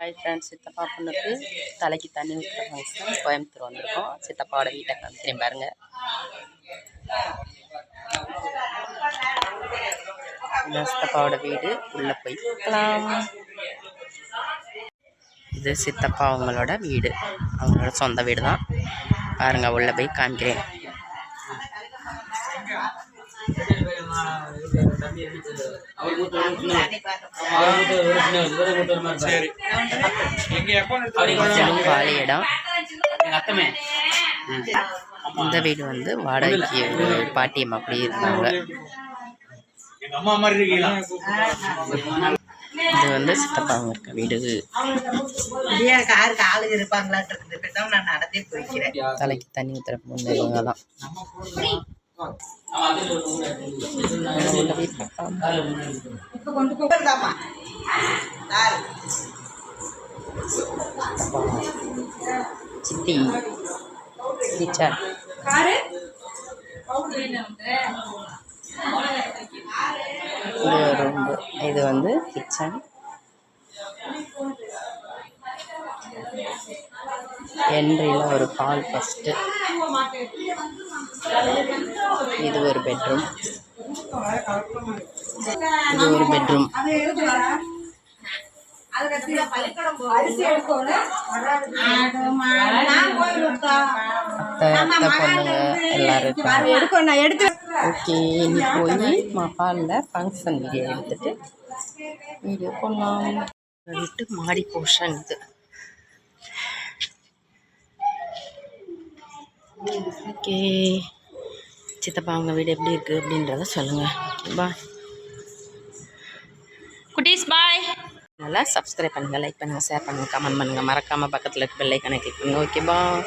Hi friends, சித்தப்பா பொண்ணுக்கு தலைக்கு தண்ணி ஊற்றுற ஃபங்க்ஷன் கோயம்புத்தூர் வந்திருக்கோம். சித்தப்பாவோட வீட்டை காமிக்கிறேன் பாருங்கள். இந்த சித்தப்பாவோட வீடு உள்ளே போய் பார்க்கலாம். இது சித்தப்பா அவங்களோட வீடு, அவங்களோட சொந்த வீடு தான். பாருங்கள், உள்ளே போய் காமிக்கிறேன். காலி இடம். இந்த வீடு வந்து வாடகைக்கு பாட்டியம் அப்படி இருந்தாங்க. இது வந்து சித்தப்பாங்க இருக்க வீடு. தலைக்கு தண்ணி ஊற்றுற பொண்ணு இவங்க தான். சித்தி டீச்சர் இது வந்து கிச்சன். என்ட்ரியில் ஒரு ஹால் ஃபஸ்ட்டு. இது ஒரு பெட்ரூம். இது ஒரு பெட்ரூம். அத்தை பொண்ணுங்க எல்லாரும் இருக்காங்க. ஓகே, இனி போய் ஹாலில் ஃபங்க்ஷன் வீடியோ எடுத்துட்டு வீடியோ போடலாம். வீட்டு மாடி போர்ஷன் இது. ஓகே, சித்தப்பா அவங்க வீடு எப்படி இருக்குது அப்படின்றத சொல்லுங்கள். பாய் குட்டீஸ், பாய். நல்லா சப்ஸ்கிரைப் பண்ணுங்கள், லைக் பண்ணுங்கள், ஷேர் பண்ணுங்கள், கமெண்ட் பண்ணுங்கள். மறக்காமல் பக்கத்தில் இருக்க பெல் ஐக்கானை கிளிக் பண்ணுங்கள். ஓகே, பாய்.